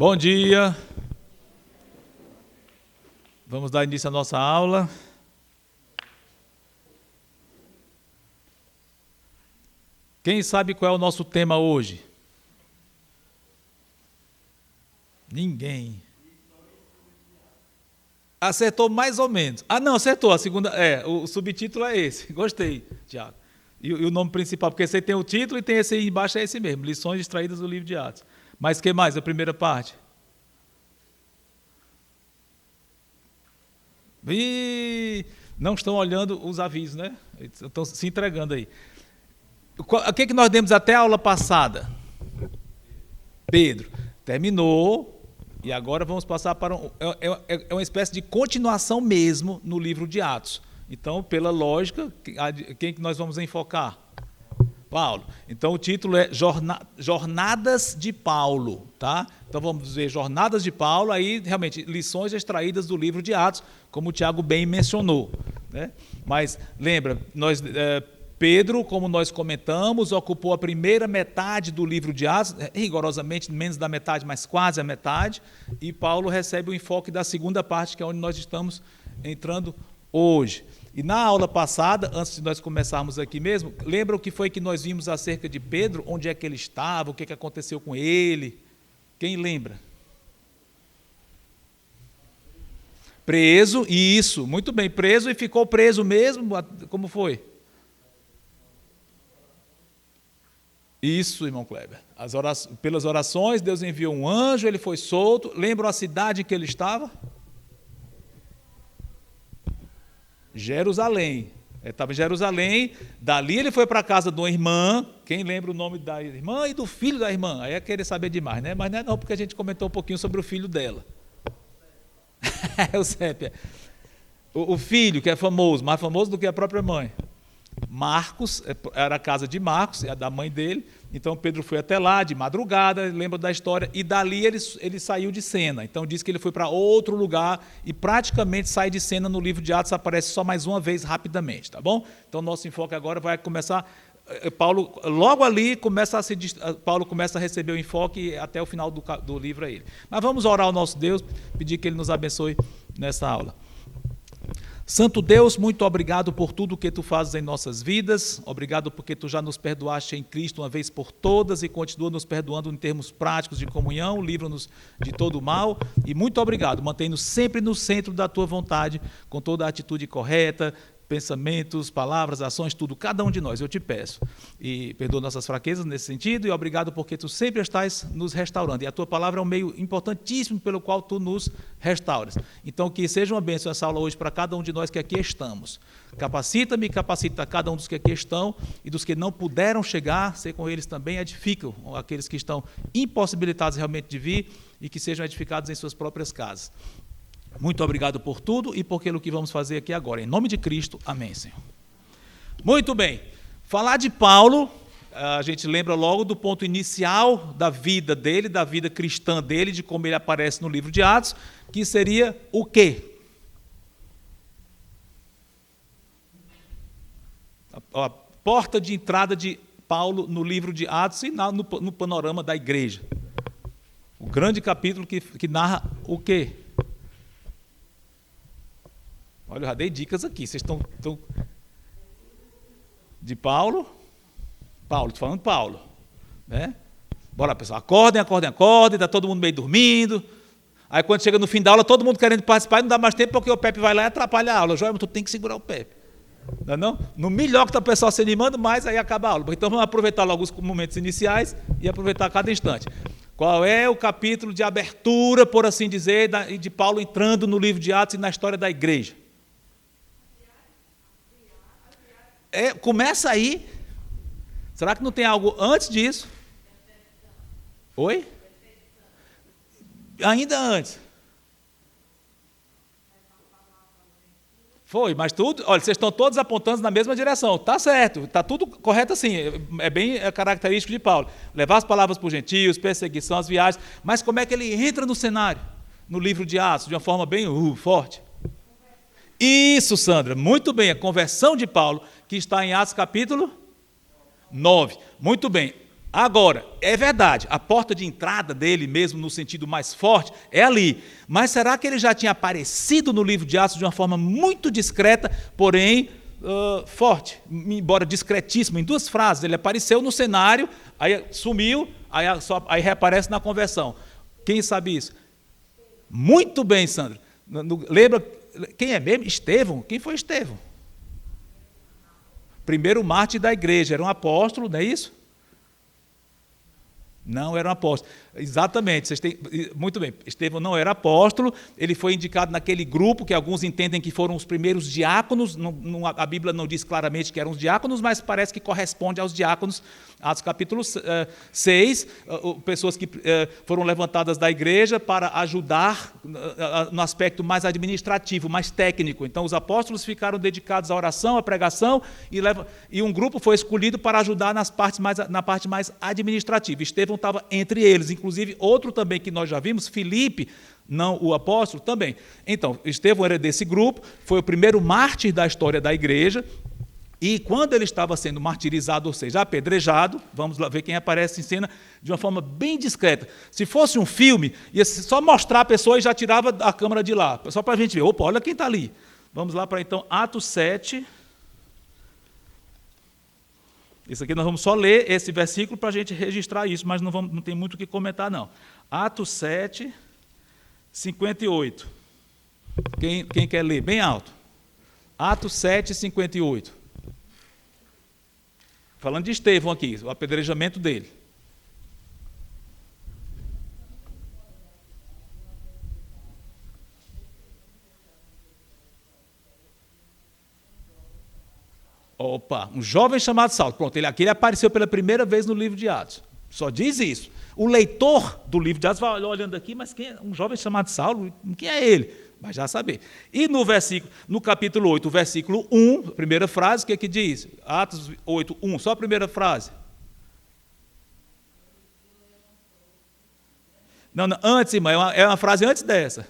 Bom dia. Vamos dar início à nossa aula. Quem sabe qual é o nosso tema hoje? Ninguém. Acertou mais ou menos. Ah, não, acertou. A segunda, o subtítulo é esse. Gostei, Tiago. E o nome principal, porque você tem o título e tem esse aí embaixo, é esse mesmo. Lições extraídas do livro de Atos. Mas o que mais? A primeira parte. E não estão olhando os avisos, né? Estão se entregando aí. O que nós demos até a aula passada? Pedro. Terminou, e agora vamos passar para uma espécie de continuação mesmo no livro de Atos. Então, pela lógica, quem que nós vamos enfocar? Paulo. Então, o título é Jornadas de Paulo, tá? Então, vamos ver Jornadas de Paulo, aí, realmente, lições extraídas do livro de Atos, como o Tiago bem mencionou, né? Mas, lembra, Pedro, como nós comentamos, ocupou a primeira metade do livro de Atos, rigorosamente menos da metade, mas quase a metade, e Paulo recebe o enfoque da segunda parte, que é onde nós estamos entrando hoje. E na aula passada, antes de nós começarmos aqui mesmo, lembra o que foi que nós vimos acerca de Pedro? Onde é que ele estava? O que aconteceu com ele? Quem lembra? Preso, isso, muito bem, preso e ficou preso mesmo? Como foi? Isso, irmão Kleber. Pelas orações, Deus enviou um anjo, ele foi solto. Lembram a cidade em que ele estava? Jerusalém. Ele estava em Jerusalém, dali ele foi para a casa de uma irmã. Quem lembra o nome da irmã e do filho da irmã? Aí é querer saber demais, né? Mas não é não, porque a gente comentou um pouquinho sobre o filho dela. Eusébia. O filho, que é famoso, mais famoso do que a própria mãe. Marcos, era a casa de Marcos, é a da mãe dele. Então Pedro foi até lá de madrugada, lembra da história, e dali ele saiu de cena. Então diz que ele foi para outro lugar e praticamente sai de cena no livro de Atos, aparece só mais uma vez rapidamente, tá bom? Então nosso enfoque agora vai começar, Paulo, logo ali, Paulo começa a receber o enfoque até o final do livro a ele. Mas vamos orar ao nosso Deus, pedir que Ele nos abençoe nessa aula. Santo Deus, muito obrigado por tudo que Tu fazes em nossas vidas, obrigado porque Tu já nos perdoaste em Cristo uma vez por todas e continua nos perdoando em termos práticos de comunhão, livra-nos de todo o mal e muito obrigado, mantém-nos sempre no centro da Tua vontade, com toda a atitude correta, pensamentos, palavras, ações, tudo, cada um de nós, eu te peço. E perdoa nossas fraquezas nesse sentido e obrigado porque Tu sempre estás nos restaurando. E a Tua palavra é um meio importantíssimo pelo qual Tu nos restauras. Então, que seja uma bênção essa aula hoje para cada um de nós que aqui estamos. Capacita-me, capacita cada um dos que aqui estão e dos que não puderam chegar, ser com eles também edificam aqueles que estão impossibilitados realmente de vir e que sejam edificados em suas próprias casas. Muito obrigado por tudo e por aquilo que vamos fazer aqui agora. Em nome de Cristo, amém, Senhor. Muito bem. Falar de Paulo, a gente lembra logo do ponto inicial da vida dele, da vida cristã dele, de como ele aparece no livro de Atos, que seria o quê? A porta de entrada de Paulo no livro de Atos e no panorama da igreja. O grande capítulo que narra o quê? Olha, eu já dei dicas aqui. Vocês estão... De Paulo? Paulo, estou falando Paulo. Né? Bora, pessoal. Acordem, está todo mundo meio dormindo. Aí quando chega no fim da aula, todo mundo querendo participar e não dá mais tempo porque o Pepe vai lá e atrapalha a aula. Joel, tu tem que segurar o Pepe. Não é não? No melhor que está o pessoal se animando, mais aí acaba a aula. Então vamos aproveitar logo os momentos iniciais e aproveitar cada instante. Qual é o capítulo de abertura, por assim dizer, de Paulo entrando no livro de Atos e na história da igreja? Começa aí. Será que não tem algo antes disso? Oi? Ainda antes. Foi, mas tudo, olha, vocês estão todos apontando na mesma direção. Está certo, está tudo correto assim. É bem característico de Paulo. Levar as palavras para os gentios, perseguição, as viagens. Mas como é que ele entra no cenário? No livro de Atos, de uma forma bem forte. Isso, Sandra, muito bem, a conversão de Paulo, que está em Atos capítulo 9. Muito bem. Agora, é verdade, a porta de entrada dele, mesmo no sentido mais forte, é ali. Mas será que ele já tinha aparecido no livro de Atos de uma forma muito discreta, porém forte, embora discretíssimo, em 2 frases? Ele apareceu no cenário, aí sumiu, aí reaparece na conversão. Quem sabe isso? Muito bem, Sandro. Lembra, quem é mesmo? Estevão. Quem foi Estevão? Primeiro mártir da igreja, era um apóstolo, não é isso? Não era um apóstolo. Exatamente, vocês têm, muito bem. Estevão não era apóstolo, ele foi indicado naquele grupo que alguns entendem que foram os primeiros diáconos. A Bíblia não diz claramente que eram os diáconos, mas parece que corresponde aos diáconos. Atos capítulo 6, pessoas que foram levantadas da igreja para ajudar no aspecto mais administrativo, mais técnico. Então, os apóstolos ficaram dedicados à oração, à pregação, e um grupo foi escolhido para ajudar na parte mais administrativa. Estevão estava entre eles, inclusive outro também que nós já vimos, Filipe, não o apóstolo, também. Então, Estevão era desse grupo, foi o primeiro mártir da história da igreja. E quando ele estava sendo martirizado, ou seja, apedrejado, vamos lá ver quem aparece em cena de uma forma bem discreta. Se fosse um filme, ia só mostrar a pessoa e já tirava a câmera de lá, só para a gente ver, opa, olha quem está ali. Vamos lá para então Atos 7. Isso aqui nós vamos só ler esse versículo para a gente registrar isso, mas não tem muito o que comentar não. Atos 7, 58. Quem quer ler? Bem alto. Atos 7, 58. Falando de Estevão aqui, o apedrejamento dele. Opa, um jovem chamado Saulo. Pronto, aqui ele apareceu pela primeira vez no livro de Atos. Só diz isso. O leitor do livro de Atos vai olhando aqui, mas quem é um jovem chamado Saulo? Quem é ele? Vai já saber. E no capítulo 8, o versículo 1, primeira frase, o que é que diz? Atos 8, 1, só a primeira frase. Não, antes, irmã, é uma frase antes dessa.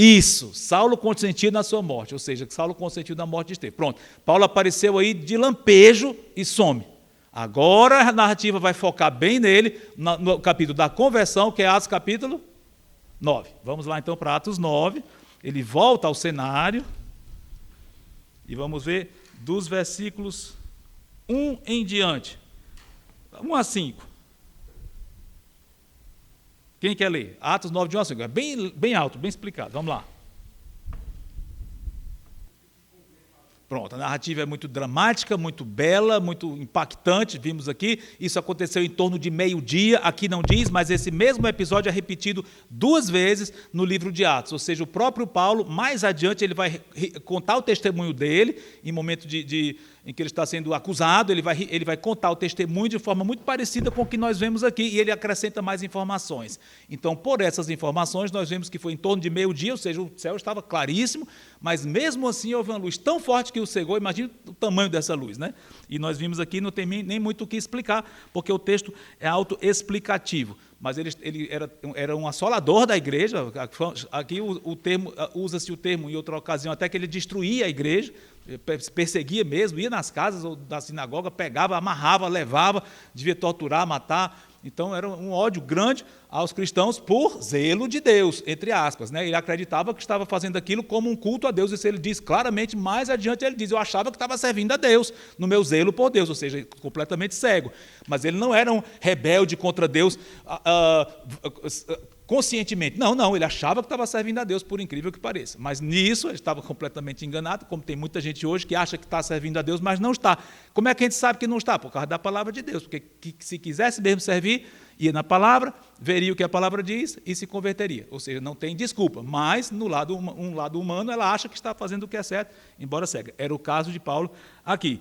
Isso, Saulo consentiu na sua morte, ou seja, Saulo consentiu na morte de Estevão. Pronto, Paulo apareceu aí de lampejo e some. Agora a narrativa vai focar bem nele, no capítulo da conversão, que é Atos capítulo 9. Vamos lá então para Atos 9, ele volta ao cenário, e vamos ver dos versículos 1 em diante, 1 a 5. Quem quer ler? Atos 9, de 1 a 5. É bem alto, bem explicado. Vamos lá. Pronto, a narrativa é muito dramática, muito bela, muito impactante, vimos aqui. Isso aconteceu em torno de meio-dia, aqui não diz, mas esse mesmo episódio é repetido 2 vezes no livro de Atos. Ou seja, o próprio Paulo, mais adiante, ele vai contar o testemunho dele, em momento em que ele está sendo acusado, ele vai contar o testemunho de forma muito parecida com o que nós vemos aqui, e ele acrescenta mais informações. Então, por essas informações, nós vemos que foi em torno de meio-dia, ou seja, o céu estava claríssimo, mas mesmo assim houve uma luz tão forte que o cegou. Imagina o tamanho dessa luz, né? E nós vimos aqui, não tem nem muito o que explicar, porque o texto é autoexplicativo. Mas ele era um assolador da igreja. Aqui usa-se o termo em outra ocasião, até que ele destruía a igreja, perseguia mesmo, ia nas casas ou da sinagoga, pegava, amarrava, levava, devia torturar, matar. Então era um ódio grande aos cristãos por zelo de Deus, entre aspas, né? Ele acreditava que estava fazendo aquilo como um culto a Deus. Isso ele diz claramente, mais adiante ele diz, eu achava que estava servindo a Deus, no meu zelo por Deus, ou seja, completamente cego. Mas ele não era um rebelde contra Deus conscientemente. Não, ele achava que estava servindo a Deus, por incrível que pareça. Mas nisso ele estava completamente enganado, como tem muita gente hoje que acha que está servindo a Deus, mas não está. Como é que a gente sabe que não está? Por causa da palavra de Deus, porque se quisesse mesmo servir, ia na palavra, veria o que a palavra diz e se converteria. Ou seja, não tem desculpa, mas no lado humano ela acha que está fazendo o que é certo, embora cega. Era o caso de Paulo aqui.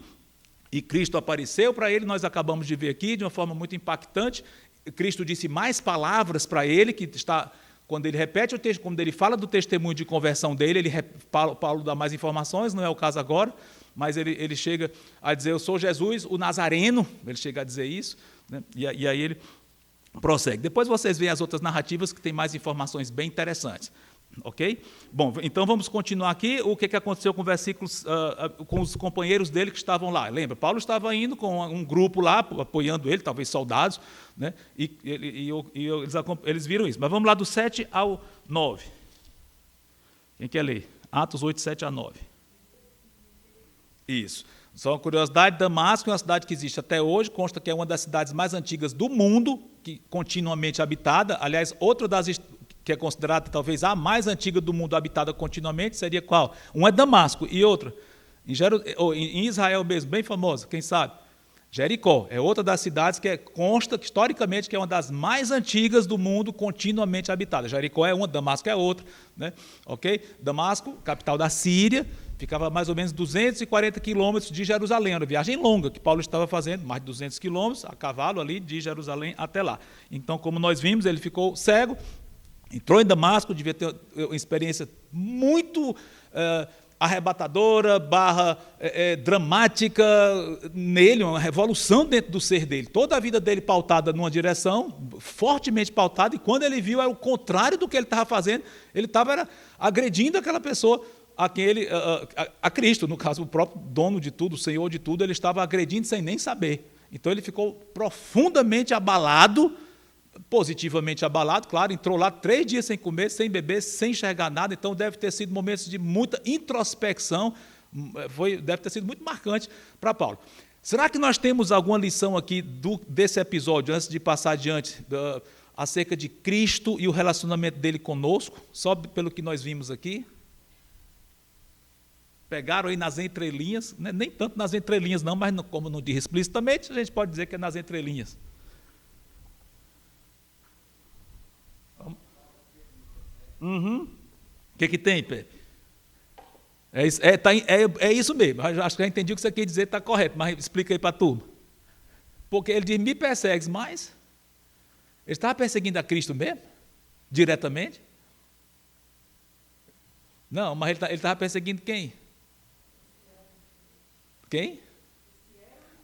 E Cristo apareceu para ele, nós acabamos de ver aqui, de uma forma muito impactante. Cristo disse mais palavras para ele, que está, quando ele repete o texto, quando ele fala do testemunho de conversão dele, Paulo dá mais informações, não é o caso agora, mas ele chega a dizer, eu sou Jesus, o Nazareno, ele chega a dizer isso, né? E aí ele prossegue. Depois vocês veem as outras narrativas que têm mais informações bem interessantes. Ok? Bom, então vamos continuar aqui. O que aconteceu com versículos, com os companheiros dele que estavam lá? Lembra, Paulo estava indo com um grupo lá, apoiando ele, talvez soldados, né? E eles viram isso. Mas vamos lá do 7 ao 9. Quem quer ler? Atos 8, 7 a 9. Isso. Só uma curiosidade, Damasco é uma cidade que existe até hoje, consta que é uma das cidades mais antigas do mundo, que continuamente habitada. Aliás, outra das que é considerada talvez a mais antiga do mundo habitada continuamente, seria qual? Uma é Damasco e outra, em Israel mesmo, bem famosa, quem sabe? Jericó, é outra das cidades que consta historicamente que é uma das mais antigas do mundo continuamente habitada. Jericó é uma, Damasco é outra, né? Ok? Damasco, capital da Síria, ficava a mais ou menos 240 quilômetros de Jerusalém, uma viagem longa que Paulo estava fazendo, mais de 200 quilômetros a cavalo ali de Jerusalém até lá. Então, como nós vimos, ele ficou cego, entrou em Damasco, devia ter uma experiência muito arrebatadora, dramática nele, uma revolução dentro do ser dele. Toda a vida dele pautada numa direção, fortemente pautada, e quando ele viu, era o contrário do que ele estava fazendo, ele estava agredindo aquela pessoa, a Cristo, no caso, o próprio dono de tudo, o Senhor de tudo, ele estava agredindo sem nem saber. Então ele ficou profundamente abalado, positivamente abalado, claro, entrou lá 3 dias sem comer, sem beber, sem enxergar nada, então deve ter sido momentos de muita introspecção, deve ter sido muito marcante para Paulo. Será que nós temos alguma lição aqui desse episódio, antes de passar adiante, acerca de Cristo e o relacionamento dele conosco, só pelo que nós vimos aqui? Pegaram aí nas entrelinhas, né? Nem tanto nas entrelinhas não, mas como não diz explicitamente, a gente pode dizer que é nas entrelinhas. O que tem, Pepe? É isso mesmo, acho que já entendi o que você quer dizer, está correto, mas explica aí para a turma. Porque ele diz, me persegues, mas ele estava perseguindo a Cristo mesmo? Diretamente? Não, mas ele estava perseguindo quem? Quem?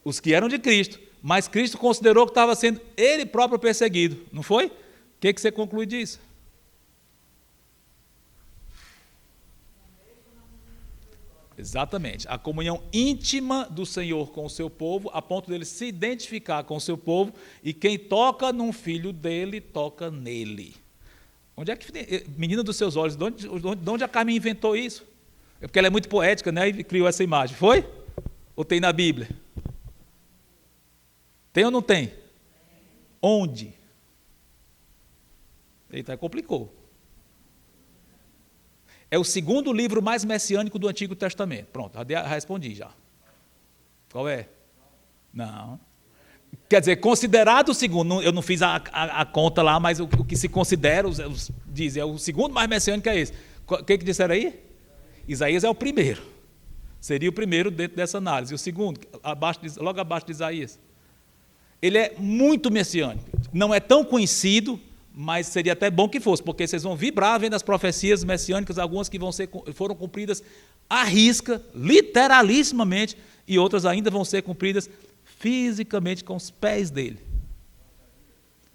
Os que eram de Cristo. Mas Cristo considerou que estava sendo ele próprio perseguido, não foi? O que você conclui disso? Exatamente. A comunhão íntima do Senhor com o seu povo, a ponto dele se identificar com o seu povo, e quem toca num filho dele, toca nele. Onde é que, menina dos seus olhos, de onde a Carmen inventou isso? É porque ela é muito poética, né? E criou essa imagem. Foi? Ou tem na Bíblia? Tem ou não tem? Onde? Eita, complicou. É o segundo livro mais messiânico do Antigo Testamento. Pronto, já respondi já. Qual é? Não. Quer dizer, considerado o segundo, eu não fiz a conta lá, mas o que se considera, diz, é o segundo mais messiânico é esse. O que disseram aí? Isaías é o primeiro. Seria o primeiro dentro dessa análise. E o segundo, logo abaixo de Isaías. Ele é muito messiânico. Não é tão conhecido, mas seria até bom que fosse, porque vocês vão vibrar vendo as profecias messiânicas, algumas que foram cumpridas à risca, literalissimamente, e outras ainda vão ser cumpridas fisicamente com os pés dele.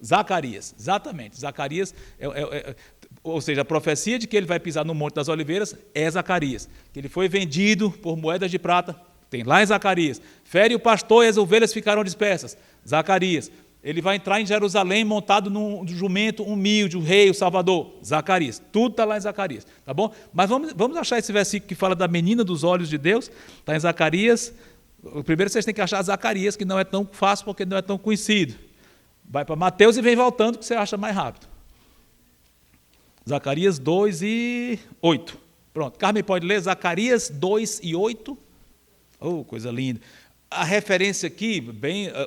Zacarias, exatamente. Zacarias, ou seja, a profecia de que ele vai pisar no Monte das Oliveiras é Zacarias, que ele foi vendido por moedas de prata, tem lá em Zacarias. Fere o pastor e as ovelhas ficaram dispersas, Zacarias. Ele vai entrar em Jerusalém montado num jumento humilde, o rei, o salvador, Zacarias. Tudo está lá em Zacarias, tá bom? Mas vamos achar esse versículo que fala da menina dos olhos de Deus, está em Zacarias. Primeiro vocês têm que achar Zacarias, que não é tão fácil porque não é tão conhecido. Vai para Mateus e vem voltando, que você acha mais rápido. Zacarias 2 e 8. Pronto, Carmen pode ler Zacarias 2 e 8. Oh, coisa linda. A referência aqui,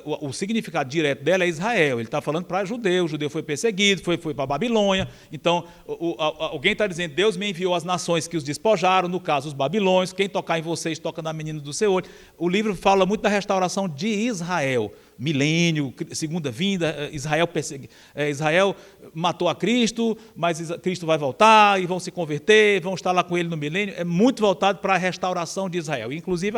o significado direto dela é Israel. Ele está falando para judeu. O judeu foi perseguido, foi para a Babilônia. Então, alguém está dizendo, Deus me enviou as nações que os despojaram, no caso, os babilônios. Quem tocar em vocês, toca na menina do seu olho. O livro fala muito da restauração de Israel. milênio, segunda vinda, Israel matou a Cristo, mas Cristo vai voltar e vão se converter, vão estar lá com ele no milênio. É muito voltado para a restauração de Israel. Inclusive,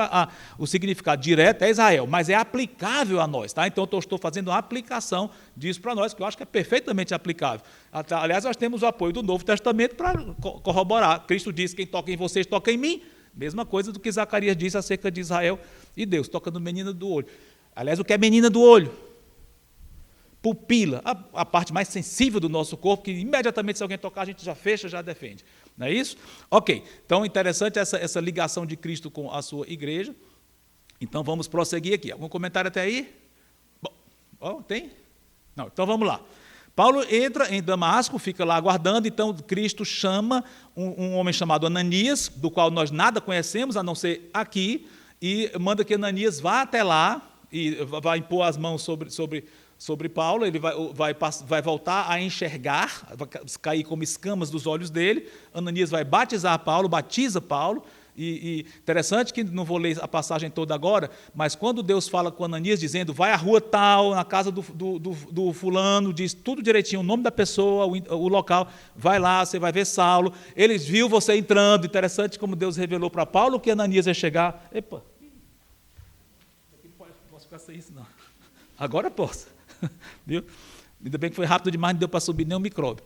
o significado direto é Israel, mas é aplicável a nós. Tá? Então, eu estou fazendo uma aplicação disso para nós, que eu acho que é perfeitamente aplicável. Aliás, nós temos o apoio do Novo Testamento para corroborar. Cristo disse, quem toca em vocês, toca em mim. Mesma coisa do que Zacarias disse acerca de Israel e Deus, toca no menino do olho. Aliás, o que é menina do olho? Pupila, a parte mais sensível do nosso corpo, que imediatamente se alguém tocar, a gente já fecha, já defende. Não é isso? Ok, então interessante essa ligação de Cristo com a sua igreja. Então vamos prosseguir aqui. Algum comentário até aí? Bom, tem? Não, então vamos lá. Paulo entra em Damasco, fica lá aguardando, então Cristo chama um homem chamado Ananias, do qual nós nada conhecemos, a não ser aqui, e manda que Ananias vá até lá, e vai impor as mãos sobre Paulo, ele vai voltar a enxergar, vai cair como escamas dos olhos dele. Ananias vai batizar Paulo, batiza Paulo, e interessante que não vou ler a passagem toda agora, mas quando Deus fala com Ananias, dizendo, vai à rua tal, na casa do fulano, diz tudo direitinho, o nome da pessoa, o local, vai lá, você vai ver Saulo, eles viu você entrando. Interessante como Deus revelou para Paulo que Ananias ia chegar. Epa, não posso ficar sem isso não, agora posso, viu? Ainda bem que foi rápido demais, não deu para subir nem um micróbio.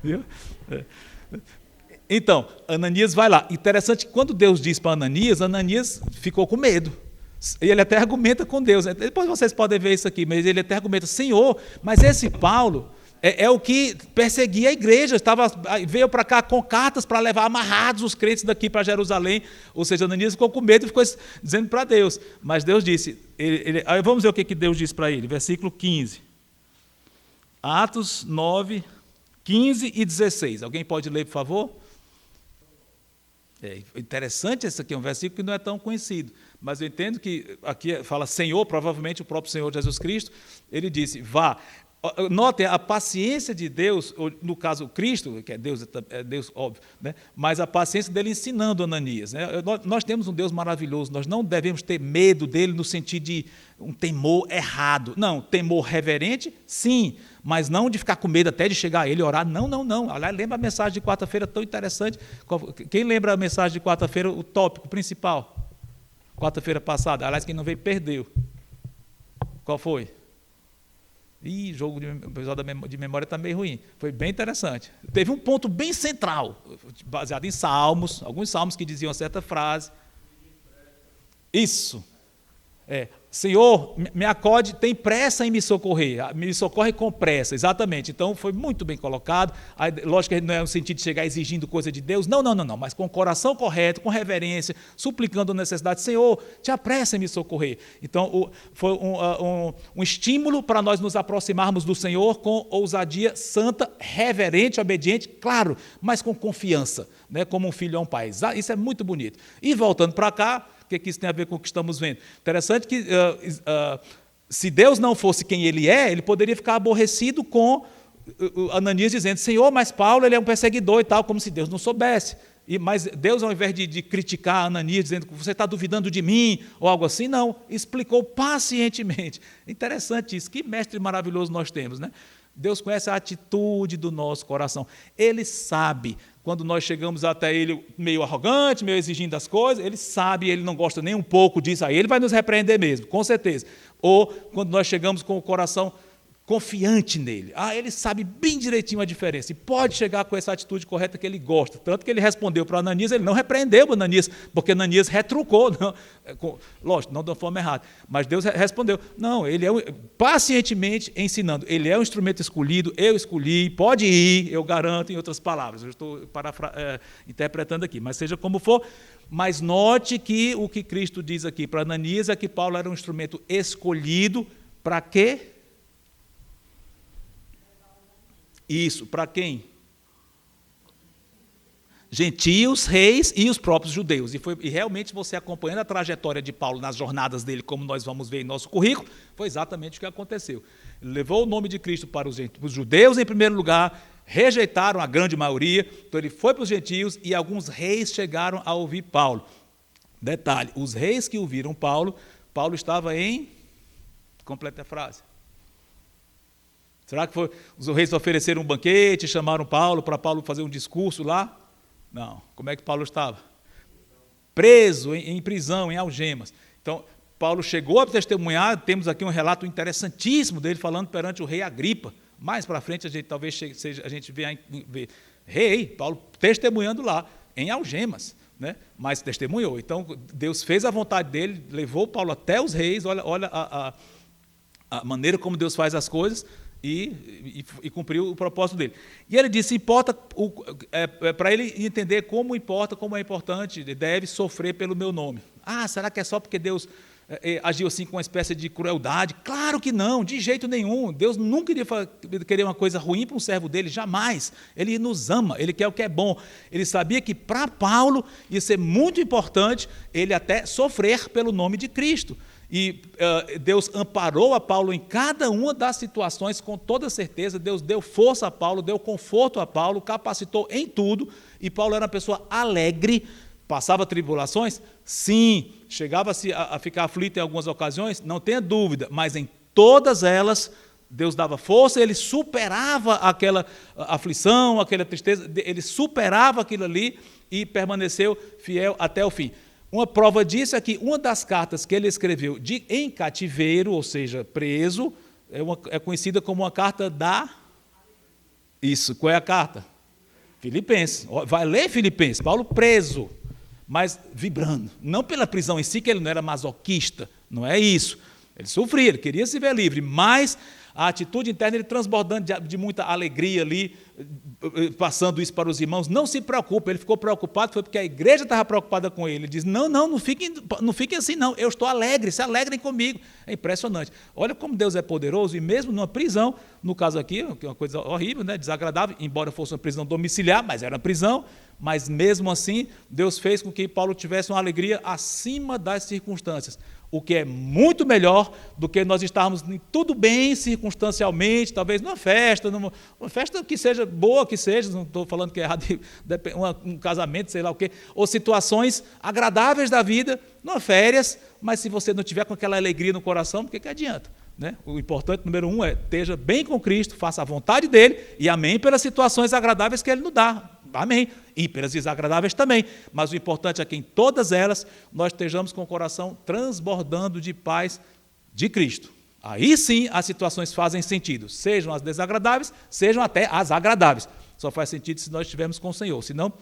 Viu? Então, Ananias vai lá. Interessante que quando Deus diz para Ananias, Ananias ficou com medo. E ele até argumenta com Deus. Depois vocês podem ver isso aqui, mas ele até argumenta, Senhor, mas esse Paulo é o que perseguia a igreja, veio para cá com cartas para levar amarrados os crentes daqui para Jerusalém. Ou seja, Ananias ficou com medo e ficou dizendo para Deus. Mas Deus disse, vamos ver o que Deus disse para ele, versículo 15. Atos 9, 15 e 16. Alguém pode ler, por favor? É interessante, esse aqui é um versículo que não é tão conhecido, mas eu entendo que aqui fala Senhor, provavelmente o próprio Senhor Jesus Cristo, ele disse, vá. Notem, a paciência de Deus, no caso Cristo, que é Deus óbvio, né? Mas a paciência dele ensinando Ananias. Né? Nós temos um Deus maravilhoso, nós não devemos ter medo dele no sentido de um temor errado. Não, temor reverente, sim, mas não de ficar com medo até de chegar a ele e orar. Não, não, não. Aliás, lembra a mensagem de quarta-feira tão interessante? Quem lembra a mensagem de quarta-feira, o tópico principal? Quarta-feira passada. Aliás, quem não veio, perdeu. Qual foi? Ih, jogo de memória está meio ruim. Foi bem interessante. Teve um ponto bem central, baseado em salmos, alguns salmos que diziam uma certa frase. Isso. Senhor, me acode, tem pressa em me socorrer, me socorre com pressa, exatamente. Então, foi muito bem colocado. Lógico que não é no sentido de chegar exigindo coisa de Deus, não, mas com o coração correto, com reverência, suplicando a necessidade, Senhor, te apressa em me socorrer. Então, foi um estímulo para nós nos aproximarmos do Senhor com ousadia santa, reverente, obediente, claro, mas com confiança, né, como um filho a um pai. Isso é muito bonito. E voltando para cá, o que isso tem a ver com o que estamos vendo? Interessante que se Deus não fosse quem ele é, ele poderia ficar aborrecido com Ananias dizendo, Senhor, mas Paulo ele é um perseguidor e tal, como se Deus não soubesse. Mas Deus, ao invés de criticar Ananias, dizendo que você está duvidando de mim, ou algo assim, não, explicou pacientemente. Interessante isso, que mestre maravilhoso nós temos, né? Deus conhece a atitude do nosso coração. Ele sabe, quando nós chegamos até Ele meio arrogante, meio exigindo as coisas, Ele sabe, Ele não gosta nem um pouco disso, aí Ele vai nos repreender mesmo, com certeza. Ou quando nós chegamos com o coração confiante nele. Ele sabe bem direitinho a diferença e pode chegar com essa atitude correta que ele gosta. Tanto que ele respondeu para Ananias, ele não repreendeu Ananias, porque Ananias retrucou, não, lógico, não da forma errada, mas Deus respondeu, não, ele pacientemente ensinando, ele é um instrumento escolhido, eu escolhi, pode ir, eu garanto, em outras palavras, eu estou interpretando aqui, mas seja como for, mas note que o que Cristo diz aqui para Ananias é que Paulo era um instrumento escolhido para quê? Isso, para quem? Gentios, reis e os próprios judeus. E realmente você acompanhando a trajetória de Paulo nas jornadas dele, como nós vamos ver em nosso currículo, foi exatamente o que aconteceu. Ele levou o nome de Cristo para os judeus em primeiro lugar, rejeitaram a grande maioria, então ele foi para os gentios e alguns reis chegaram a ouvir Paulo. Detalhe, os reis que ouviram Paulo Paulo estava em... Completa a frase. Será que os reis ofereceram um banquete, chamaram Paulo para Paulo fazer um discurso lá? Não. Como é que Paulo estava? Preso, em prisão, em algemas. Então, Paulo chegou a testemunhar, temos aqui um relato interessantíssimo dele falando perante o rei Agripa. Mais para frente, talvez a gente veja rei, Paulo testemunhando lá, em algemas, né? Mas testemunhou. Então, Deus fez a vontade dele, levou Paulo até os reis, olha a maneira como Deus faz as coisas, e cumpriu o propósito dele. E ele disse, importa, para ele entender como é importante, ele deve sofrer pelo meu nome. Ah, será que é só porque Deus agiu assim com uma espécie de crueldade? Claro que não, de jeito nenhum. Deus nunca iria querer uma coisa ruim para um servo dele, jamais. Ele nos ama, ele quer o que é bom. Ele sabia que para Paulo ia ser muito importante ele até sofrer pelo nome de Cristo. E Deus amparou a Paulo em cada uma das situações, com toda certeza. Deus deu força a Paulo, deu conforto a Paulo, capacitou em tudo. E Paulo era uma pessoa alegre. Passava tribulações? Sim. Chegava-se a ficar aflito em algumas ocasiões? Não tenha dúvida. Mas em todas elas, Deus dava força, ele superava aquela aflição, aquela tristeza, ele superava aquilo ali e permaneceu fiel até o fim. Uma prova disso é que uma das cartas que ele escreveu em cativeiro, ou seja, preso, é conhecida como uma carta da... Isso, qual é a carta? Filipenses. Vai ler Filipenses, Paulo preso, mas vibrando. Não pela prisão em si, que ele não era masoquista, não é isso. Ele sofria, ele queria se ver livre, mas a atitude interna, ele transbordando de muita alegria ali, passando isso para os irmãos. Não se preocupe, ele ficou preocupado, foi porque a igreja estava preocupada com ele. Ele diz, não fiquem assim não, eu estou alegre, se alegrem comigo. É impressionante. Olha como Deus é poderoso, e mesmo numa prisão, no caso aqui, que é uma coisa horrível, né, desagradável, embora fosse uma prisão domiciliar, mas era uma prisão, mas mesmo assim, Deus fez com que Paulo tivesse uma alegria acima das circunstâncias, o que é muito melhor do que nós estarmos tudo bem circunstancialmente, talvez numa festa que seja boa, que seja, não estou falando que é errado, um casamento, sei lá o quê, ou situações agradáveis da vida, numa férias, mas se você não tiver com aquela alegria no coração, por que adianta? Né? O importante, número 1, esteja bem com Cristo, faça a vontade dele, e amém pelas situações agradáveis que ele nos dá. Amém. E pelas desagradáveis também. Mas o importante é que em todas elas nós estejamos com o coração transbordando de paz de Cristo. Aí sim as situações fazem sentido. Sejam as desagradáveis, sejam até as agradáveis. Só faz sentido se nós estivermos com o Senhor. Senão,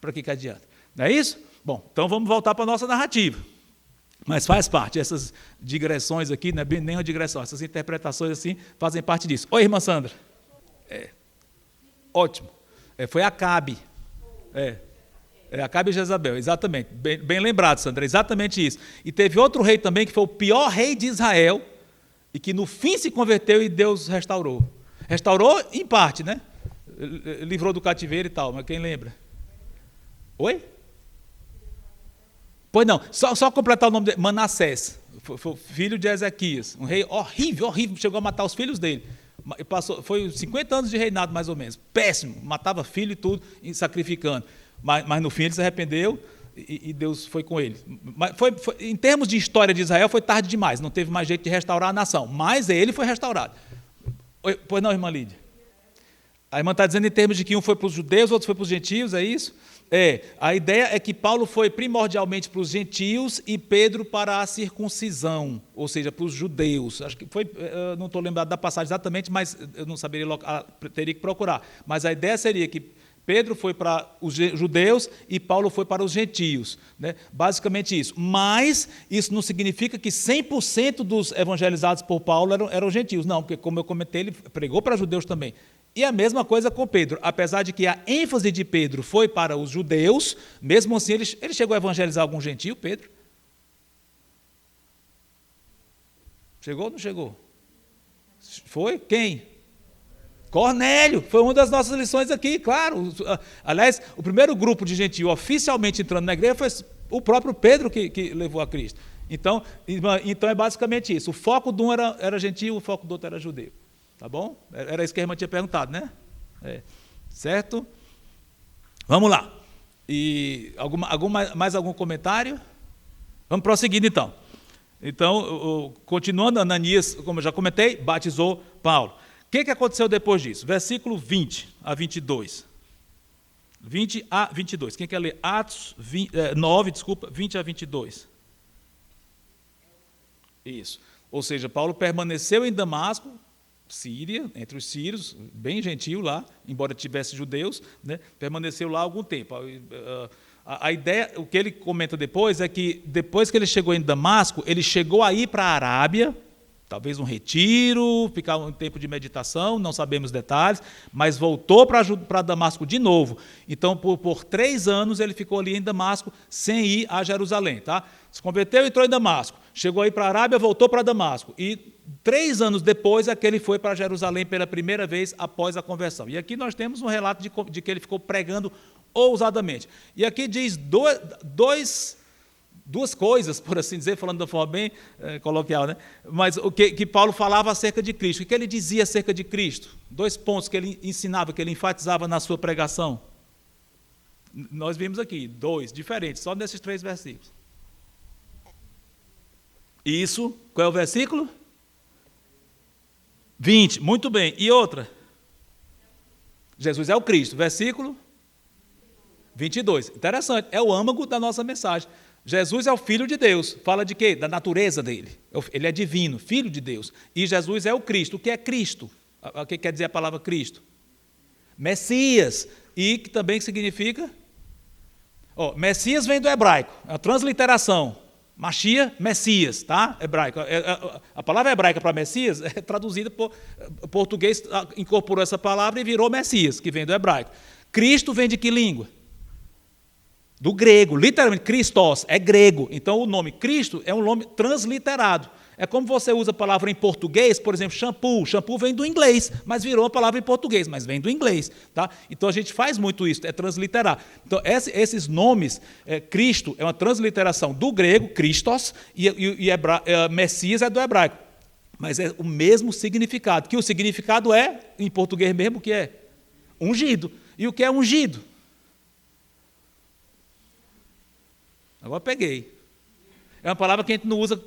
para que adianta? Não é isso? Bom, então vamos voltar para a nossa narrativa. Mas faz parte, essas digressões aqui, não é nem uma digressão, essas interpretações assim fazem parte disso. Oi, irmã Sandra. Ótimo. Foi Acabe. Acabe e Jezabel, exatamente. Bem lembrado, Sandra, exatamente isso. E teve outro rei também, que foi o pior rei de Israel, e que no fim se converteu e Deus restaurou. Restaurou em parte, né? Livrou do cativeiro e tal, mas quem lembra? Oi? Pois não, só completar o nome dele, Manassés, foi filho de Ezequias, um rei horrível, chegou a matar os filhos dele. Foi 50 anos de reinado, mais ou menos. Péssimo, matava filho e tudo, sacrificando. Mas no fim ele se arrependeu e Deus foi com ele. Mas em termos de história de Israel, foi tarde demais, não teve mais jeito de restaurar a nação. Mas ele foi restaurado. Pois não, irmã Lídia? A irmã está dizendo em termos de que um foi para os judeus, outro foi para os gentios, é isso? A ideia é que Paulo foi primordialmente para os gentios e Pedro para a circuncisão, ou seja, para os judeus. Acho que foi, não estou lembrado da passagem exatamente, mas eu não saberia, teria que procurar. Mas a ideia seria que Pedro foi para os judeus e Paulo foi para os gentios, né? Basicamente isso. Mas isso não significa que 100% dos evangelizados por Paulo eram gentios. Não, porque como eu comentei, ele pregou para judeus também. E a mesma coisa com Pedro, apesar de que a ênfase de Pedro foi para os judeus, mesmo assim ele chegou a evangelizar algum gentio, Pedro? Chegou ou não chegou? Foi? Quem? Cornélio, foi uma das nossas lições aqui, claro. Aliás, o primeiro grupo de gentio oficialmente entrando na igreja foi o próprio Pedro que levou a Cristo. Então é basicamente isso, o foco de um era gentio, o foco do outro era judeu. Tá bom? Era isso que a irmã tinha perguntado, né? Certo? Vamos lá. E mais algum comentário? Vamos prosseguindo então. Então, continuando, Ananias, como eu já comentei, batizou Paulo. O que aconteceu depois disso? Versículo 20 a 22. 20 a 22. Quem quer ler? Atos 9, 20 a 22. Isso. Ou seja, Paulo permaneceu em Damasco, Síria, entre os sírios, bem gentil lá, embora tivesse judeus, né, permaneceu lá algum tempo. A ideia, o que ele comenta depois, é que depois que ele chegou em Damasco, ele chegou a ir para a Arábia, talvez um retiro, ficar um tempo de meditação, não sabemos detalhes, mas voltou para Damasco de novo. Então, por 3 anos, ele ficou ali em Damasco, sem ir a Jerusalém. Tá? Se converteu, entrou em Damasco. Chegou aí para a Arábia, voltou para Damasco. E 3 anos depois é que ele foi para Jerusalém pela primeira vez após a conversão. E aqui nós temos um relato de que ele ficou pregando ousadamente. E aqui diz duas coisas, por assim dizer, falando de uma forma bem coloquial, né? Mas o que Paulo falava acerca de Cristo, o que ele dizia acerca de Cristo? 2 pontos que ele ensinava, que ele enfatizava na sua pregação. Nós vimos aqui 2 diferentes, só nesses 3 versículos. Isso, qual é o versículo? 20, muito bem. E outra? Jesus é o Cristo, versículo 22. Interessante, é o âmago da nossa mensagem. Jesus é o Filho de Deus. Fala de quê? Da natureza dele. Ele é divino, Filho de Deus. E Jesus é o Cristo. O que é Cristo? O que quer dizer a palavra Cristo? Messias. E que também significa? Messias vem do hebraico. É a transliteração. Machia, Messias, tá? Hebraico. A palavra hebraica para Messias é traduzida por português, incorporou essa palavra e virou Messias, que vem do hebraico. Cristo vem de que língua? Do grego, literalmente, Christos, é grego. Então, o nome Cristo é um nome transliterado. É como você usa a palavra em português, por exemplo, shampoo. Shampoo vem do inglês, mas virou a palavra em português, mas vem do inglês. Tá? Então, a gente faz muito isso, é transliterar. Então, esses nomes, Cristo é uma transliteração do grego, Christos, e Messias é do hebraico. Mas é o mesmo significado, que o significado é, em português mesmo, o que é? Ungido. E o que é ungido? Agora peguei. É uma palavra que a gente não usa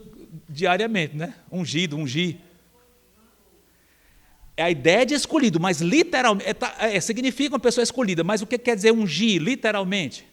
diariamente, né? Ungido, ungir. É a ideia de escolhido, mas literalmente, significa uma pessoa escolhida, mas o que quer dizer ungir, literalmente?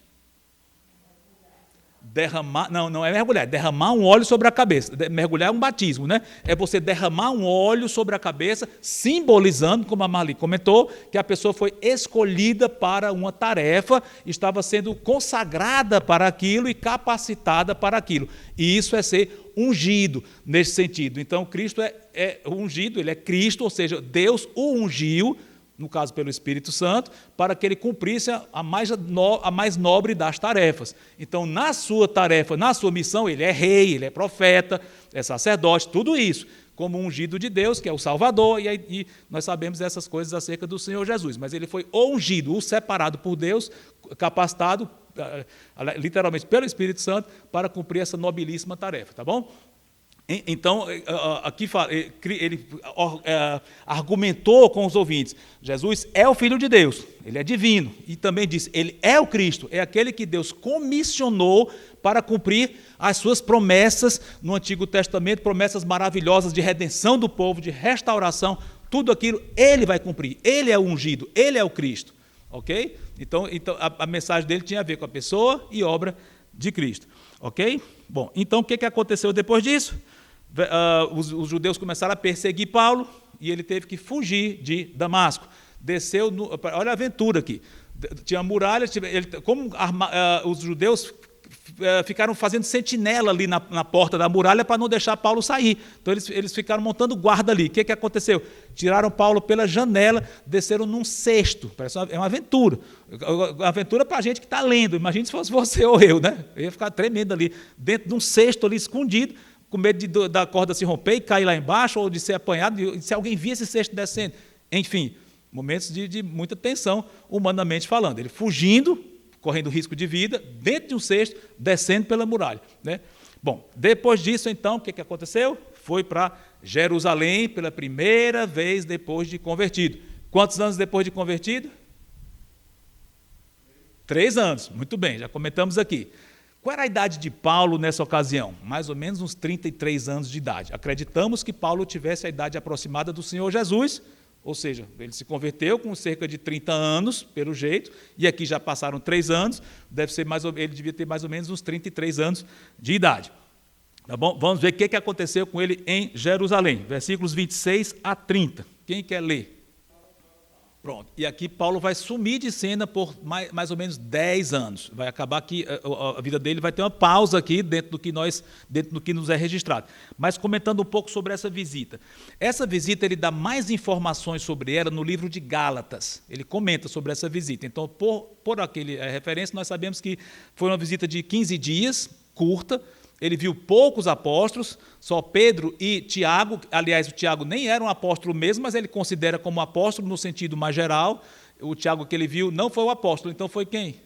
Derramar, não é mergulhar, é derramar um óleo sobre a cabeça. Mergulhar é um batismo, né? É você derramar um óleo sobre a cabeça, simbolizando, como a Marli comentou, que a pessoa foi escolhida para uma tarefa, estava sendo consagrada para aquilo e capacitada para aquilo. E isso é ser ungido nesse sentido. Então, Cristo é ungido, ele é Cristo, ou seja, Deus o ungiu, no caso pelo Espírito Santo, para que ele cumprisse a mais nobre das tarefas. Então, na sua tarefa, na sua missão, ele é rei, ele é profeta, é sacerdote, tudo isso, como ungido de Deus, que é o Salvador, e nós sabemos essas coisas acerca do Senhor Jesus. Mas ele foi ungido, o separado por Deus, capacitado, literalmente pelo Espírito Santo, para cumprir essa nobilíssima tarefa, tá bom? Então, aqui ele argumentou com os ouvintes, Jesus é o Filho de Deus, ele é divino, e também disse, ele é o Cristo, é aquele que Deus comissionou para cumprir as suas promessas no Antigo Testamento, promessas maravilhosas de redenção do povo, de restauração, tudo aquilo ele vai cumprir, ele é o ungido, ele é o Cristo, ok? Então a mensagem dele tinha a ver com a pessoa e obra de Cristo, ok? Bom, então o que aconteceu depois disso? Os judeus começaram a perseguir Paulo e ele teve que fugir de Damasco. Desceu, olha a aventura aqui. Tinha muralhas, os judeus ficaram fazendo sentinela ali na porta da muralha para não deixar Paulo sair. Então eles ficaram montando guarda ali. O que aconteceu? Tiraram Paulo pela janela, desceram num cesto. É uma aventura. Uma aventura para a gente que está lendo. Imagine se fosse você ou eu, né? Eu ia ficar tremendo ali, dentro de um cesto ali escondido, com medo da corda se romper e cair lá embaixo, ou de ser apanhado, e se alguém via esse cesto descendo. Enfim, momentos de muita tensão, humanamente falando. Ele fugindo, correndo risco de vida, dentro de um cesto, descendo pela muralha, né? Bom, depois disso, então, o que aconteceu? Foi para Jerusalém pela primeira vez depois de convertido. Quantos anos depois de convertido? 3 anos, muito bem, já comentamos aqui. Qual era a idade de Paulo nessa ocasião? Mais ou menos uns 33 anos de idade. Acreditamos que Paulo tivesse a idade aproximada do Senhor Jesus, ou seja, ele se converteu com cerca de 30 anos, pelo jeito, e aqui já passaram 3 anos, ele devia ter mais ou menos uns 33 anos de idade. Tá bom? Vamos ver o que aconteceu com ele em Jerusalém, versículos 26 a 30. Quem quer ler? Pronto. E aqui Paulo vai sumir de cena por mais ou menos 10 anos. Vai acabar aqui, a vida dele vai ter uma pausa aqui dentro do que nos é registrado. Mas comentando um pouco sobre essa visita. Essa visita, ele dá mais informações sobre ela no livro de Gálatas. Ele comenta sobre essa visita. Então, por aquele referência, nós sabemos que foi uma visita de 15 dias, curta. Ele viu poucos apóstolos, só Pedro e Tiago. Aliás, o Tiago nem era um apóstolo mesmo, mas ele considera como apóstolo no sentido mais geral. O Tiago que ele viu não foi o apóstolo, então foi quem?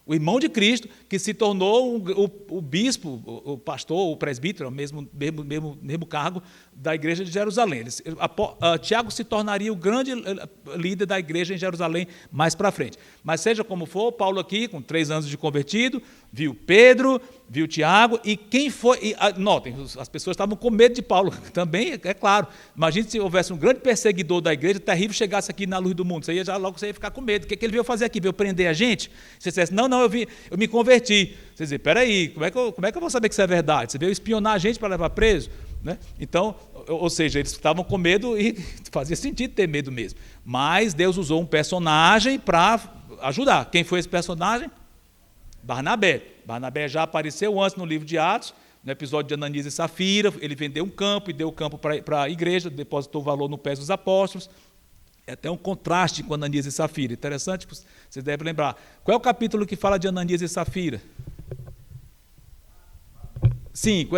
O irmão de Cristo, que se tornou o bispo, o pastor, o presbítero, o mesmo cargo da igreja de Jerusalém. Tiago se tornaria o grande líder da igreja em Jerusalém mais para frente. Mas seja como for, Paulo aqui, com 3 anos de convertido, viu Pedro, viu Tiago, e quem foi... notem, as pessoas estavam com medo de Paulo também, é claro. Imagine se houvesse um grande perseguidor da igreja, terrível, chegasse aqui na luz do mundo. Você ia ficar com medo. O que ele veio fazer aqui? Veio prender a gente? Você dissesse, não, eu me converti. Você dizer, peraí, como é que eu vou saber que isso é verdade? Você veio espionar a gente para levar preso? Né? Então, ou seja, eles estavam com medo e fazia sentido ter medo mesmo. Mas Deus usou um personagem para ajudar. Quem foi esse personagem? Barnabé. Barnabé já apareceu antes no livro de Atos, no episódio de Ananias e Safira. Ele vendeu um campo e deu o campo para a igreja, depositou o valor no pé dos apóstolos. É até um contraste com Ananias e Safira. Interessante, vocês devem lembrar. Qual é o capítulo que fala de Ananias e Safira? 5,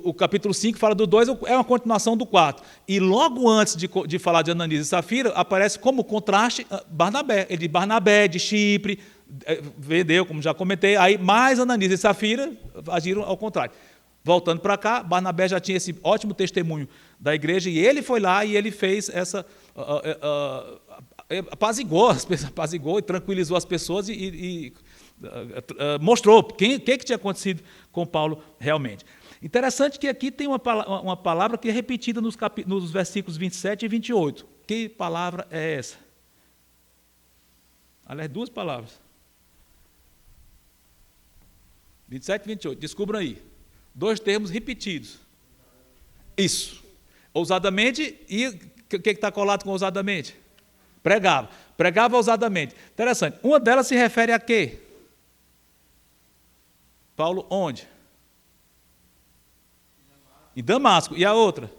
o capítulo 5 fala do 2, é uma continuação do 4. E logo antes de falar de Ananias e Safira, aparece como contraste Barnabé. Ele de Barnabé, de Chipre, vendeu, como já comentei, aí mais Ananias e Safira agiram ao contrário. Voltando para cá, Barnabé já tinha esse ótimo testemunho da igreja, e ele foi lá e ele fez essa... apaziguou e tranquilizou as pessoas e mostrou o que tinha acontecido com Paulo realmente. Interessante que aqui tem uma palavra que é repetida nos versículos 27 e 28. Que palavra é essa? Aliás, 2 palavras. 27 e 28, descubram aí. 2 termos repetidos. Isso. Ousadamente, e o que está colado com ousadamente? Pregava. Pregava ousadamente. Interessante. Uma delas se refere a quê? Paulo, onde? Em Damasco. E a outra?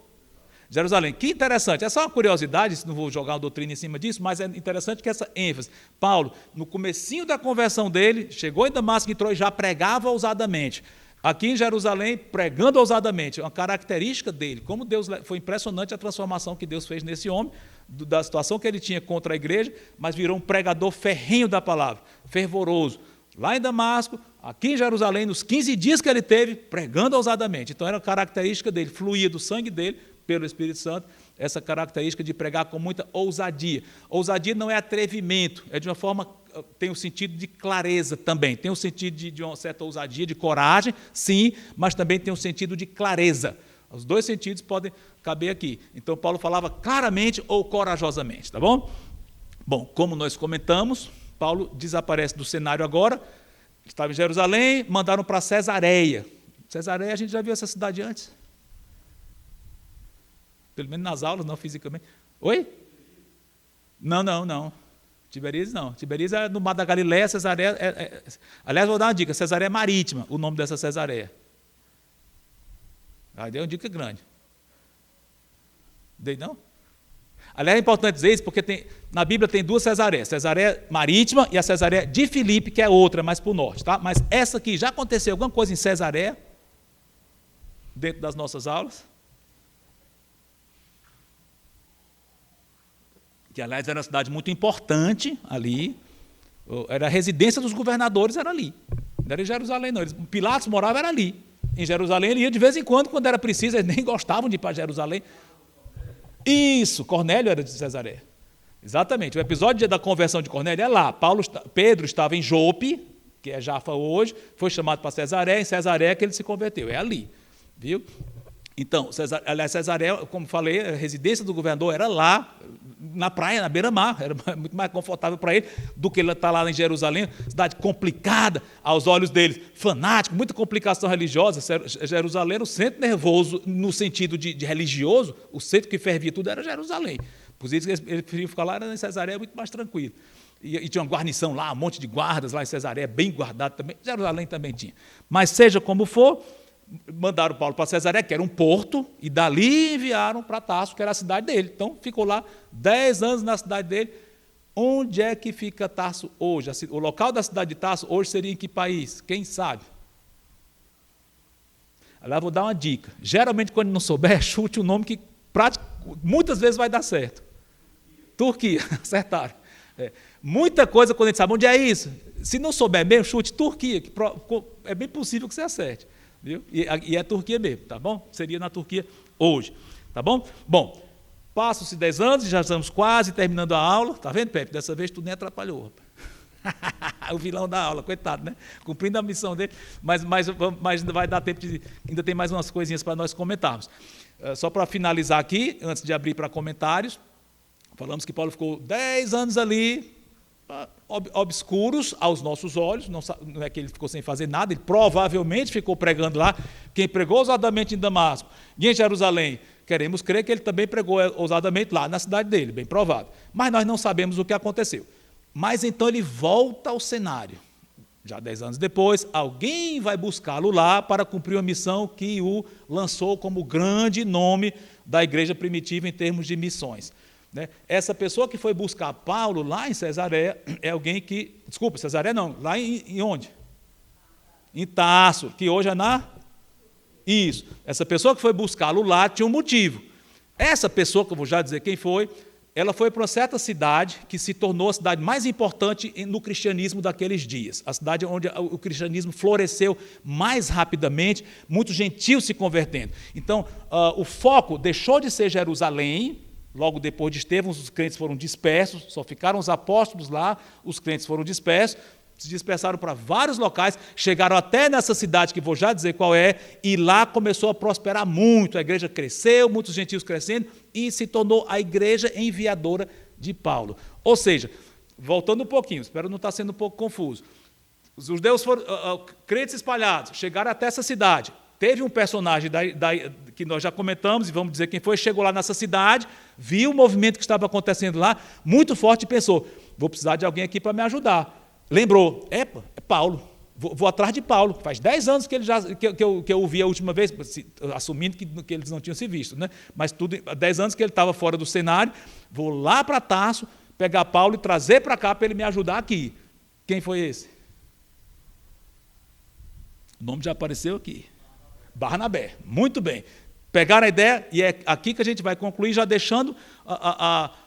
Jerusalém. Que interessante. É só uma curiosidade, não vou jogar uma doutrina em cima disso, mas é interessante que essa ênfase. Paulo, no comecinho da conversão dele, chegou em Damasco, entrou e já pregava ousadamente. Aqui em Jerusalém, pregando ousadamente, uma característica dele. Como Deus, foi impressionante a transformação que Deus fez nesse homem, da situação que ele tinha contra a igreja, mas virou um pregador ferrenho da palavra, fervoroso. Lá em Damasco, aqui em Jerusalém, nos 15 dias que ele teve, pregando ousadamente. Então era uma característica dele, fluía do sangue dele, pelo Espírito Santo, essa característica de pregar com muita ousadia. Ousadia não é atrevimento, é de uma forma, tem o sentido de clareza também, tem o sentido de uma certa ousadia, de coragem, sim, mas também tem o sentido de clareza. Os 2 sentidos podem caber aqui. Então Paulo falava claramente ou corajosamente, tá bom? Bom, como nós comentamos, Paulo desaparece do cenário agora, estava em Jerusalém, mandaram para Cesareia. Cesareia, a gente já viu essa cidade antes? Pelo menos nas aulas, não fisicamente. Oi? Não. Tiberíades não. Tiberíades é no mar da Galileia, Cesareia... Aliás, vou dar uma dica, Cesareia Marítima, o nome dessa Cesareia. Aí deu uma dica grande. Dei não? Aliás, é importante dizer isso, porque na Bíblia tem 2 Cesareias, Cesareia Marítima e a Cesareia de Filipe, que é outra, mais para o norte. Tá? Mas essa aqui, já aconteceu alguma coisa em Cesareia, dentro das nossas aulas? Que, aliás, era uma cidade muito importante ali, era a residência dos governadores, era ali. Não era em Jerusalém, não. Pilatos morava era ali. Em Jerusalém ele ia de vez em quando era preciso, eles nem gostavam de ir para Jerusalém. Isso, Cornélio era de Cesareia. Exatamente, o episódio da conversão de Cornélio é lá. Pedro estava em Jope, que é Jafa hoje, foi chamado para Cesareia, em Cesareia que ele se converteu, é ali, viu? Então, Cesareia, como falei, a residência do governador era lá, na praia, na beira-mar, era muito mais confortável para ele do que ele estar lá em Jerusalém, cidade complicada aos olhos deles, fanático, muita complicação religiosa. Jerusalém era o centro nervoso, no sentido de religioso, o centro que fervia tudo era Jerusalém. Por isso que ele preferia ficar lá, era em Cesareia, muito mais tranquilo. E tinha uma guarnição lá, um monte de guardas lá em Cesareia, bem guardado também, Jerusalém também tinha. Mas seja como for, mandaram Paulo para Cesareia, que era um porto, e dali enviaram para Tarso, que era a cidade dele. Então, ficou lá 10 anos na cidade dele. Onde é que fica Tarso hoje? O local da cidade de Tarso hoje seria em que país? Quem sabe? Agora vou dar uma dica. Geralmente, quando não souber, chute o nome que muitas vezes vai dar certo. Turquia, acertaram. Muita coisa, quando a gente sabe onde é isso, se não souber mesmo, chute Turquia, que é bem possível que você acerte. Viu? E é Turquia mesmo, tá bom? Seria na Turquia hoje, tá bom? Bom, passam-se 10 anos e já estamos quase terminando a aula, tá vendo, Pepe? Dessa vez tu nem atrapalhou, rapaz. O vilão da aula, coitado, né? Cumprindo a missão dele, mas vai dar tempo ainda tem mais umas coisinhas para nós comentarmos. Só para finalizar aqui, antes de abrir para comentários, falamos que Paulo ficou 10 anos ali, obscuros aos nossos olhos, não é que ele ficou sem fazer nada, ele provavelmente ficou pregando lá. Quem pregou ousadamente em Damasco e em Jerusalém, queremos crer que ele também pregou ousadamente lá na cidade dele, bem provável. Mas nós não sabemos o que aconteceu. Mas então ele volta ao cenário. Já 10 anos depois, alguém vai buscá-lo lá para cumprir uma missão que o lançou como grande nome da igreja primitiva em termos de missões. Essa pessoa que foi buscar Paulo lá em Cesareia é alguém que... Desculpa, Cesareia não, lá em onde? Em Tarso, que hoje é Isso. Essa pessoa que foi buscá-lo lá tinha um motivo. Essa pessoa, que eu vou já dizer quem foi, ela foi para uma certa cidade que se tornou a cidade mais importante no cristianismo daqueles dias. A cidade onde o cristianismo floresceu mais rapidamente, muitos gentios se convertendo. Então, o foco deixou de ser Jerusalém. Logo depois de Estevão, os crentes foram dispersos, só ficaram os apóstolos lá, os crentes foram dispersos, se dispersaram para vários locais, chegaram até nessa cidade, que vou já dizer qual é, e lá começou a prosperar muito, a igreja cresceu, muitos gentios crescendo, e se tornou a igreja enviadora de Paulo. Ou seja, voltando um pouquinho, espero não estar sendo um pouco confuso, os judeus foram, crentes espalhados, chegaram até essa cidade. Teve um personagem que nós já comentamos, e vamos dizer quem foi, chegou lá nessa cidade, viu o movimento que estava acontecendo lá, muito forte, e pensou, vou precisar de alguém aqui para me ajudar. Lembrou, é Paulo, vou atrás de Paulo. Faz 10 anos que eu o vi a última vez, assumindo que eles não tinham se visto, né? Mas 10 anos que ele estava fora do cenário, vou lá para Tarso, pegar Paulo e trazer para cá para ele me ajudar aqui. Quem foi esse? O nome já apareceu aqui. Barnabé, muito bem. Pegaram a ideia, e é aqui que a gente vai concluir, já deixando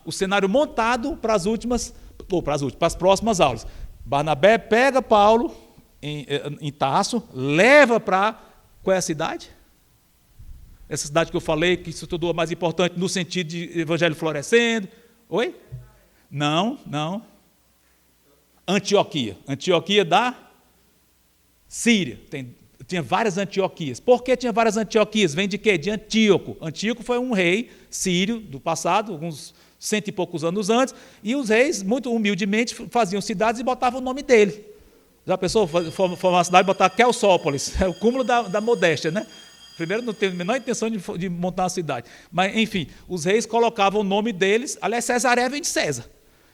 o cenário montado para as próximas aulas. Barnabé pega Paulo em Tarso, leva para... Qual é a cidade? Essa cidade que eu falei, que se tornou a mais importante no sentido de evangelho florescendo. Oi? Não. Antioquia. Antioquia da Síria. Tinha várias Antioquias. Por que tinha várias Antioquias? Vem de quê? De Antíoco. Antíoco foi um rei sírio do passado, alguns 100 e poucos anos antes, e os reis, muito humildemente, faziam cidades e botavam o nome dele. Já pensou? Formar uma cidade e botar Quelsópolis, é o cúmulo da modéstia, né? Primeiro, não tem a menor intenção de montar uma cidade. Mas, enfim, os reis colocavam o nome deles, aliás, Cesareia vem de César.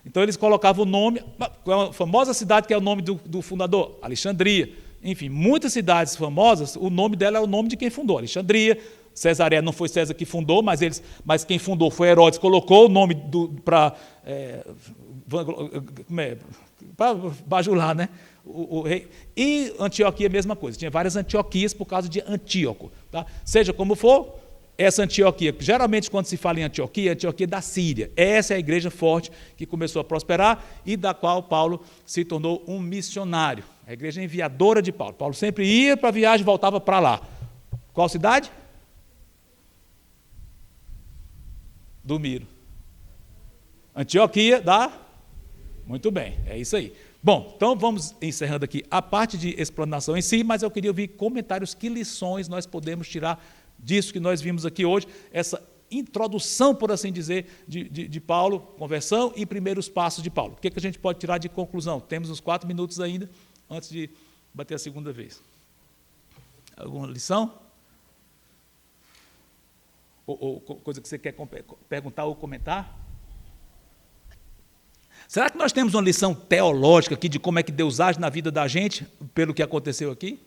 Então, eles colocavam o nome, a famosa cidade que é o nome do fundador, Alexandria. Enfim, muitas cidades famosas, o nome dela é o nome de quem fundou. Alexandria, Cesareia não foi César que fundou, mas quem fundou foi Herodes, colocou o nome para bajular, né? O rei. E Antioquia, a mesma coisa. Tinha várias Antioquias por causa de Antíoco. Tá? Seja como for, essa Antioquia, geralmente quando se fala em Antioquia, Antioquia da Síria. Essa é a igreja forte que começou a prosperar e da qual Paulo se tornou um missionário. A igreja enviadora de Paulo. Paulo sempre ia para a viagem e voltava para lá. Qual cidade? Do Miro. Antioquia da... Muito bem, é isso aí. Bom, então vamos encerrando aqui a parte de explanação em si, mas eu queria ouvir comentários, que lições nós podemos tirar disso que nós vimos aqui hoje, essa introdução, por assim dizer, de Paulo, conversão e primeiros passos de Paulo. O que a gente pode tirar de conclusão? Temos uns 4 minutos ainda, antes de bater a segunda vez. Alguma lição? Ou coisa que você quer perguntar ou comentar? Será que nós temos uma lição teológica aqui de como é que Deus age na vida da gente, pelo que aconteceu aqui?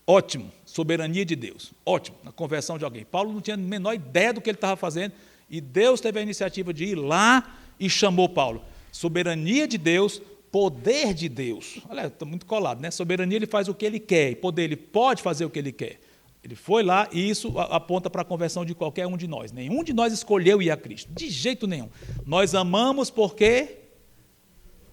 Ótimo, soberania de Deus, ótimo, na conversão de alguém. Paulo não tinha a menor ideia do que ele estava fazendo, e Deus teve a iniciativa de ir lá e chamou Paulo. Soberania de Deus, poder de Deus. Olha, está muito colado, né? Soberania, ele faz o que ele quer, e poder, ele pode fazer o que ele quer. Ele foi lá e isso aponta para a conversão de qualquer um de nós. Nenhum de nós escolheu ir a Cristo, de jeito nenhum. Nós amamos porque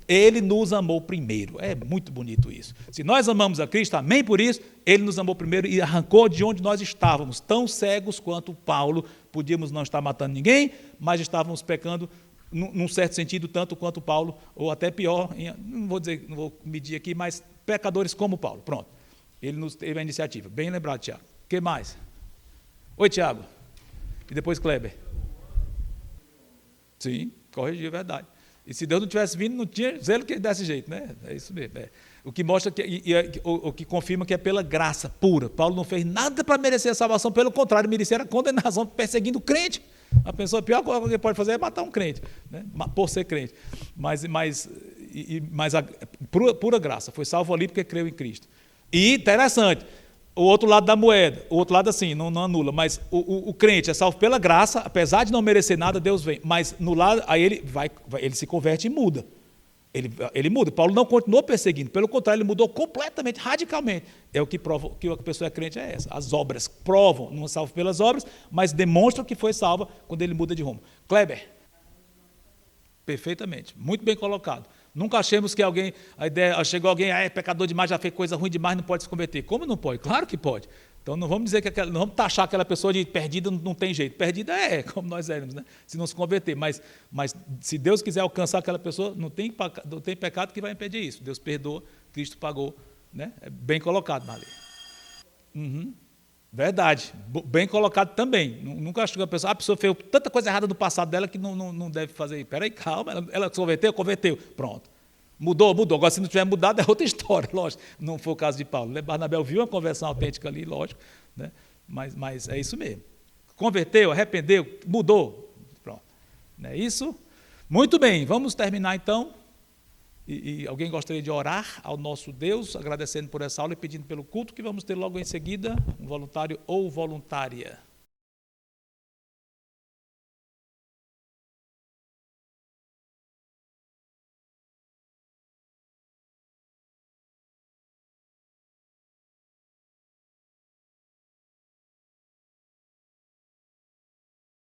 Ele nos amou primeiro. É muito bonito isso. Se nós amamos a Cristo, amém por isso, Ele nos amou primeiro e arrancou de onde nós estávamos, tão cegos quanto Paulo. Podíamos não estar matando ninguém, mas estávamos pecando, num certo sentido, tanto quanto Paulo, ou até pior, não vou medir aqui, mas pecadores como Paulo. Pronto. Ele nos teve a iniciativa. Bem lembrado, Tiago. O que mais? Oi, Tiago. E depois Kleber. Sim, corrigiu, é verdade. E se Deus não tivesse vindo, não tinha zelo que desse jeito, né? É isso mesmo. É. O que mostra que, o que confirma que é pela graça pura. Paulo não fez nada para merecer a salvação, pelo contrário, merecer a condenação perseguindo o crente. A pessoa, a pior coisa que alguém pode fazer é matar um crente, né? Por ser crente. Mas a pura graça, foi salvo ali porque creu em Cristo. E interessante, o outro lado da moeda, o outro lado assim, não anula, mas o crente é salvo pela graça, apesar de não merecer nada, Deus vem. Mas no lado, aí ele se converte e muda. Ele muda. Paulo não continuou perseguindo, pelo contrário, ele mudou completamente, radicalmente. É o que prova que a pessoa é crente é essa. As obras provam, não é salvo pelas obras, mas demonstram que foi salva quando ele muda de rumo. Kleber. Perfeitamente, muito bem colocado. Nunca achemos que alguém, a ideia, chegou alguém, é pecador demais, já fez coisa ruim demais, não pode se converter. Como não pode? Claro que pode. Então não vamos dizer que não vamos taxar aquela pessoa de perdida, não tem jeito. Perdida como nós éramos, né? Se não se converter. Mas se Deus quiser alcançar aquela pessoa, não tem pecado que vai impedir isso. Deus perdoa, Cristo pagou, né? É bem colocado, Marli. Uhum. Verdade, bem colocado também. Nunca acho que a pessoa fez tanta coisa errada no passado dela que não deve fazer. Peraí, calma, ela se converteu, pronto. Mudou. Agora, se não tiver mudado, é outra história, lógico. Não foi o caso de Paulo. Barnabé viu uma conversão autêntica ali, lógico, né? Mas é isso mesmo. Converteu, arrependeu, mudou. Pronto. Não é isso? Muito bem, vamos terminar então. E alguém gostaria de orar ao nosso Deus, agradecendo por essa aula e pedindo pelo culto que vamos ter logo em seguida, um voluntário ou voluntária.